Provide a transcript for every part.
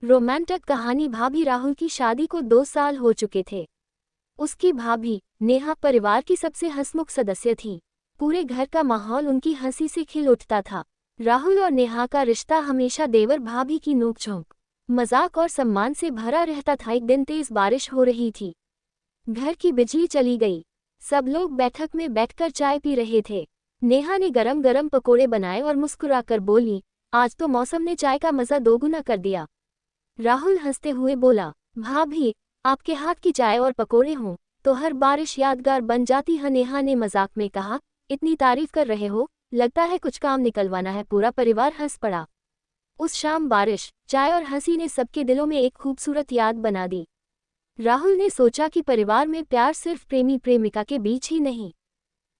Romantic कहानी। भाभी राहुल की शादी को 2 साल हो चुके थे। उसकी भाभी नेहा परिवार की सबसे हंसमुख सदस्य थी। पूरे घर का माहौल उनकी हंसी से खिल उठता था। राहुल और नेहा का रिश्ता हमेशा देवर भाभी की नोक-झोंक, मजाक और सम्मान से भरा रहता था। एक दिन तेज बारिश हो रही थी। घर की बिजली चली गई। सब लोग बैठक में बैठकर चाय पी रहे थे। नेहा ने गरम गरम पकोड़े बनाए और मुस्कुराकर बोली, आज तो मौसम ने चाय का मजा दोगुना कर दिया। राहुल हंसते हुए बोला, भाभी, आपके हाथ की चाय और पकोड़े हों तो हर बारिश यादगार बन जाती है। नेहा ने मजाक में कहा, इतनी तारीफ कर रहे हो, लगता है कुछ काम निकलवाना है। पूरा परिवार हंस पड़ा। उस शाम बारिश, चाय और हंसी ने सबके दिलों में एक खूबसूरत याद बना दी। राहुल ने सोचा कि परिवार में प्यार सिर्फ प्रेमी प्रेमिका के बीच ही नहीं,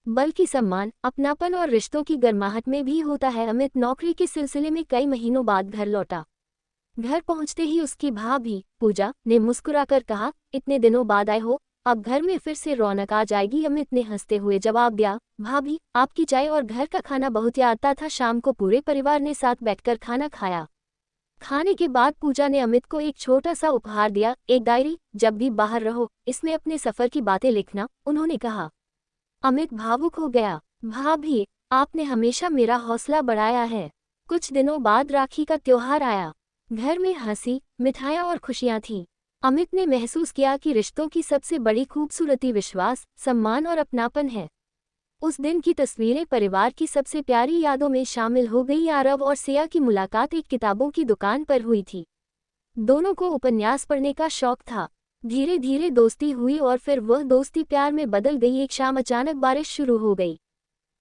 बल्कि सम्मान, अपनापन और रिश्तों की गर्माहट में भी होता है। अमित नौकरी के सिलसिले में कई महीनों बाद घर लौटा। घर पहुंचते ही उसकी भाभी पूजा ने मुस्कुराकर कहा, इतने दिनों बाद आए हो, अब घर में फिर से रौनक आ जाएगी। अमित ने हंसते हुए जवाब दिया, भाभी, आपकी चाय और घर का खाना बहुत याद आता था। शाम को पूरे परिवार ने साथ बैठकर खाना खाया। खाने के बाद पूजा ने अमित को एक छोटा सा उपहार दिया, एक डायरी। जब भी बाहर रहो, इसमें अपने सफर की बातें लिखना, उन्होंने कहा। अमित भावुक हो गया, भाभी, आपने हमेशा मेरा हौसला बढ़ाया है। कुछ दिनों बाद राखी का त्योहार आया। घर में हंसी, मिठाइयाँ और खुशियाँ थीं। अमित ने महसूस किया कि रिश्तों की सबसे बड़ी खूबसूरती विश्वास, सम्मान और अपनापन है। उस दिन की तस्वीरें परिवार की सबसे प्यारी यादों में शामिल हो गई। आरव और सिया की मुलाकात एक किताबों की दुकान पर हुई थी। दोनों को उपन्यास पढ़ने का शौक था। धीरे धीरे दोस्ती हुई और फिर वह दोस्ती प्यार में बदल गई। एक शाम अचानक बारिश शुरू हो गई।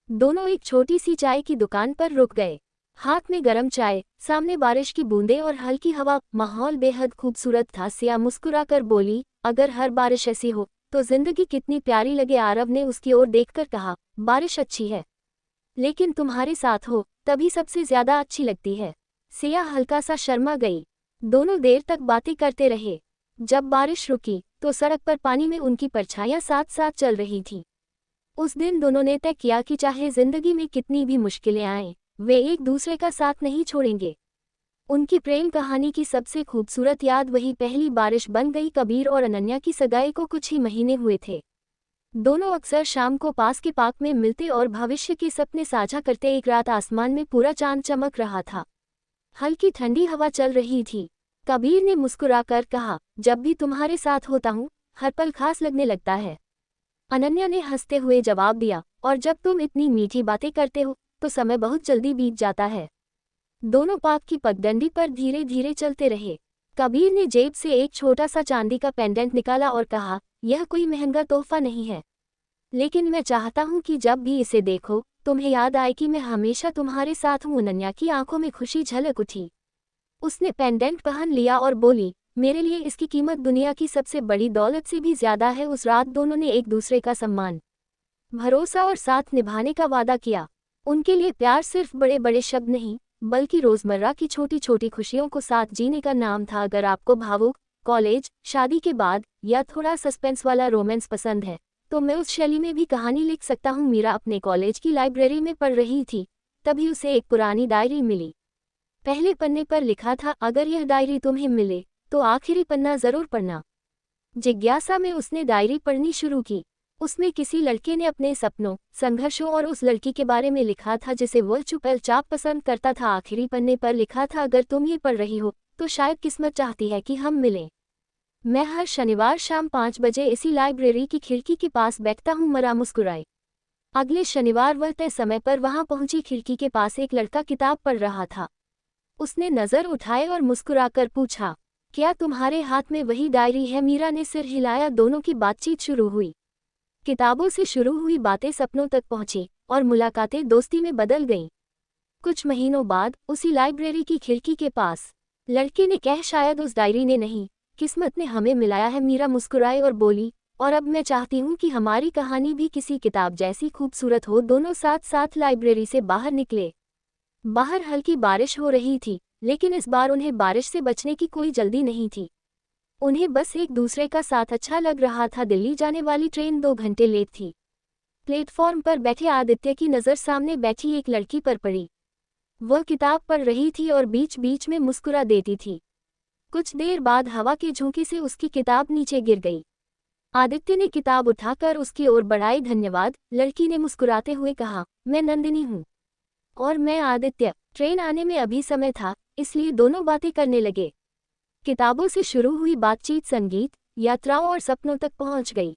दोनों एक छोटी सी चाय की दुकान पर रुक गए। हाथ में गरम चाय, सामने बारिश की बूंदें और हल्की हवा, माहौल बेहद खूबसूरत था। सिया मुस्कुराकर बोली, अगर हर बारिश ऐसी हो तो जिंदगी कितनी प्यारी लगे। आरव ने उसकी ओर देखकर कहा, बारिश अच्छी है, लेकिन तुम्हारे साथ हो तभी सबसे ज्यादा अच्छी लगती है। सिया हल्का सा शर्मा गई। दोनों देर तक बातें करते रहे। जब बारिश रुकी तो सड़क पर पानी में उनकी परछाइयां साथ साथ चल रही थीं। उस दिन दोनों ने तय किया कि चाहे जिंदगी में कितनी भी मुश्किलें आएं, वे एक दूसरे का साथ नहीं छोड़ेंगे। उनकी प्रेम कहानी की सबसे खूबसूरत याद वही पहली बारिश बन गई। कबीर और अनन्या की सगाई को कुछ ही महीने हुए थे। दोनों अक्सर शाम को पास के पार्क में मिलते और भविष्य के सपने साझा करते। एक रात आसमान में पूरा चांद चमक रहा था। हल्की ठंडी हवा चल रही थी। कबीर ने मुस्कुराकर कहा, जब भी तुम्हारे साथ होता हूँ, हर पल खास लगने लगता है। अनन्या ने हंसते हुए जवाब दिया, और जब तुम इतनी मीठी बातें करते हो तो समय बहुत जल्दी बीत जाता है। दोनों पार्क की पगडंडी पर धीरे धीरे चलते रहे। कबीर ने जेब से एक छोटा सा चांदी का पेंडेंट निकाला और कहा, यह कोई महंगा तोहफा नहीं है, लेकिन मैं चाहता हूँ कि जब भी इसे देखो तुम्हें याद आए कि मैं हमेशा तुम्हारे साथ हूँ। अनन्या की आंखों में खुशी झलक उठी। उसने पेंडेंट पहन लिया और बोली, मेरे लिए इसकी कीमत दुनिया की सबसे बड़ी दौलत से भी ज्यादा है। उस रात दोनों ने एक दूसरे का सम्मान, भरोसा और साथ निभाने का वादा किया। उनके लिए प्यार सिर्फ बड़े बड़े शब्द नहीं, बल्कि रोजमर्रा की छोटी छोटी खुशियों को साथ जीने का नाम था। अगर आपको भावुक, कॉलेज, शादी के बाद या थोड़ा सस्पेंस वाला रोमांस पसंद है तो मैं उस शैली में भी कहानी लिख सकता हूँ। मीरा अपने कॉलेज की लाइब्रेरी में पढ़ रही थी, तभी उसे एक पुरानी डायरी मिली। पहले पन्ने पर लिखा था, अगर यह डायरी तुम्हें मिले तो आखिरी पन्ना जरूर पढ़ना। जिज्ञासा में उसने डायरी पढ़नी शुरू की। उसमें किसी लड़के ने अपने सपनों, संघर्षों और उस लड़की के बारे में लिखा था जिसे वह चुपचाप पसंद करता था। आखिरी पन्ने पर लिखा था, अगर तुम ये पढ़ रही हो तो शायद किस्मत चाहती है कि हम मिलें। मैं हर शनिवार शाम 5 बजे इसी लाइब्रेरी की खिड़की के पास बैठता हूँ। मरा मुस्कुराई। अगले शनिवार वह तय समय पर वहां पहुंची। खिड़की के पास एक लड़का किताब पढ़ रहा था। उसने नजर उठाए और मुस्कुराकर पूछा, क्या तुम्हारे हाथ में वही डायरी है? मीरा ने सिर हिलाया। दोनों की बातचीत शुरू हुई। किताबों से शुरू हुई बातें सपनों तक पहुंची और मुलाकातें दोस्ती में बदल गईं। कुछ महीनों बाद उसी लाइब्रेरी की खिड़की के पास लड़के ने कहा, शायद उस डायरी ने नहीं, किस्मत ने हमें मिलाया है। मीरा मुस्कुराई और बोली, और अब मैं चाहती हूँ कि हमारी कहानी भी किसी किताब जैसी खूबसूरत हो। दोनों साथ साथ लाइब्रेरी से बाहर निकले। बाहर हल्की बारिश हो रही थी, लेकिन इस बार उन्हें बारिश से बचने की कोई जल्दी नहीं थी। उन्हें बस एक दूसरे का साथ अच्छा लग रहा था। दिल्ली जाने वाली ट्रेन 2 घंटे लेट थी। प्लेटफॉर्म पर बैठे आदित्य की नज़र सामने बैठी एक लड़की पर पड़ी। वह किताब पढ़ रही थी और बीच बीच में मुस्कुरा देती थी। कुछ देर बाद हवा के झोंके से उसकी किताब नीचे गिर गई। आदित्य ने किताब उठाकर उसकी ओर बढ़ाई। धन्यवाद, लड़की ने मुस्कुराते हुए कहा। मैं नंदिनी हूँ। और मैं आदित्य। ट्रेन आने में अभी समय था, इसलिए दोनों बातें करने लगे। किताबों से शुरू हुई बातचीत संगीत, यात्राओं और सपनों तक पहुंच गई।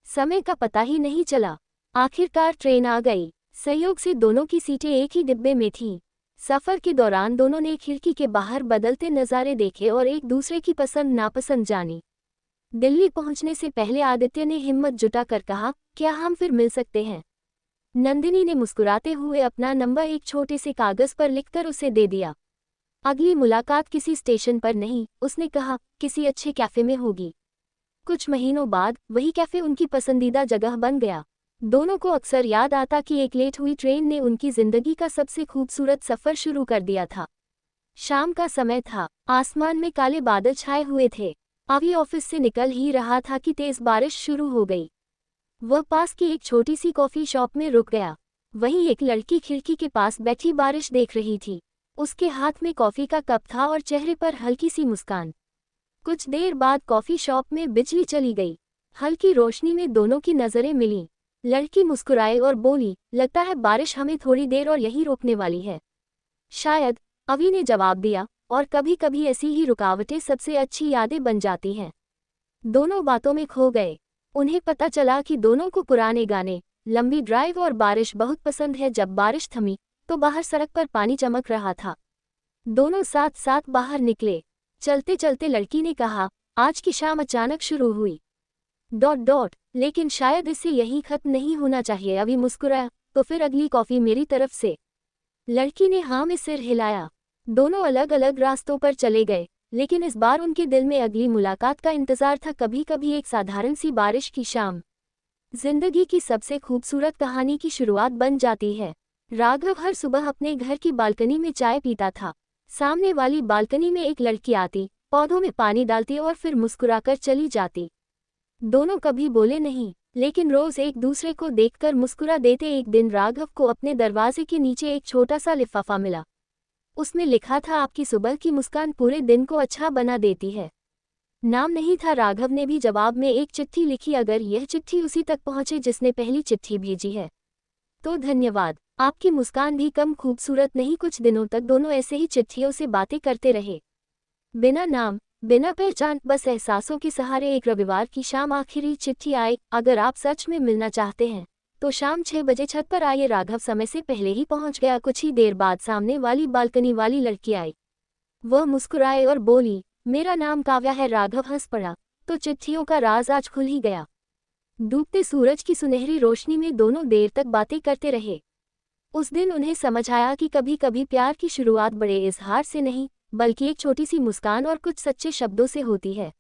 समय का पता ही नहीं चला। आखिरकार ट्रेन आ गई। संयोग से दोनों की सीटें एक ही डिब्बे में थीं। सफर के दौरान दोनों ने खिड़की के बाहर बदलते नज़ारे देखे और एक दूसरे की पसंद नापसंद जानी। दिल्ली पहुंचने से पहले आदित्य ने हिम्मत जुटाकर कहा, क्या हम फिर मिल सकते हैं? नंदिनी ने मुस्कुराते हुए अपना नंबर एक छोटे से कागज पर लिखकर उसे दे दिया। अगली मुलाकात किसी स्टेशन पर नहीं, उसने कहा, किसी अच्छे कैफे में होगी। कुछ महीनों बाद वही कैफे उनकी पसंदीदा जगह बन गया। दोनों को अक्सर याद आता कि एक लेट हुई ट्रेन ने उनकी जिंदगी का सबसे खूबसूरत सफर शुरू कर दिया था। शाम का समय था, आसमान में काले बादल छाए हुए थे। अभी ऑफिस से निकल ही रहा था कि तेज बारिश शुरू हो गई। वह पास की एक छोटी सी कॉफी शॉप में रुक गया। वहीं एक लड़की खिड़की के पास बैठी बारिश देख रही थी। उसके हाथ में कॉफी का कप था और चेहरे पर हल्की सी मुस्कान। कुछ देर बाद कॉफी शॉप में बिजली चली गई। हल्की रोशनी में दोनों की नजरें मिलीं। लड़की मुस्कुराई और बोली, लगता है बारिश हमें थोड़ी देर और यहीं रोकने वाली है। शायद, अवी ने जवाब दिया, और कभी कभी ऐसी ही रुकावटें सबसे अच्छी यादें बन जाती हैं। दोनों बातों में खो गए। उन्हें पता चला कि दोनों को पुराने गाने, लंबी ड्राइव और बारिश बहुत पसंद है। जब बारिश थमी तो बाहर सड़क पर पानी चमक रहा था। दोनों साथ साथ बाहर निकले। चलते चलते लड़की ने कहा, आज की शाम अचानक शुरू हुई। ... लेकिन शायद इससे यही खत्म नहीं होना चाहिए। अभी मुस्कुराया, तो फिर अगली कॉफी मेरी तरफ से। लड़की ने हाँ में सिर हिलाया। दोनों अलग अलग रास्तों पर चले गए, लेकिन इस बार उनके दिल में अगली मुलाकात का इंतजार था। कभी कभी एक साधारण सी बारिश की शाम जिंदगी की सबसे खूबसूरत कहानी की शुरुआत बन जाती है। राघव हर सुबह अपने घर की बालकनी में चाय पीता था। सामने वाली बालकनी में एक लड़की आती, पौधों में पानी डालती और फिर मुस्कुराकर चली जाती। दोनों कभी बोले नहीं, लेकिन रोज एक दूसरे को देखकर मुस्कुरा देते। एक दिन राघव को अपने दरवाजे के नीचे एक छोटा सा लिफाफा मिला। उसमें लिखा था, आपकी सुबह की मुस्कान पूरे दिन को अच्छा बना देती है। नाम नहीं था। राघव ने भी जवाब में एक चिट्ठी लिखी, अगर यह चिट्ठी उसी तक पहुंचे जिसने पहली चिट्ठी भेजी है तो धन्यवाद। आपकी मुस्कान भी कम खूबसूरत नहीं। कुछ दिनों तक दोनों ऐसे ही चिट्ठियों से बातें करते रहे, बिना नाम, बिना पहचान, बस एहसासों के सहारे। एक रविवार की शाम आखिरी चिट्ठी आई, अगर आप सच में मिलना चाहते हैं तो शाम 6 बजे छत पर आइए। राघव समय से पहले ही पहुंच गया। कुछ ही देर बाद सामने वाली बालकनी वाली लड़की आई। वह मुस्कुराए और बोली, मेरा नाम काव्या है। राघव हंस पड़ा, तो चिट्ठियों का राज आज खुल ही गया। डूबते सूरज की सुनहरी रोशनी में दोनों देर तक बातें करते रहे। उस दिन उन्हें समझ आया कि कभी कभी प्यार की शुरुआत बड़े इजहार से नहीं, बल्कि एक छोटी सी मुस्कान और कुछ सच्चे शब्दों से होती है।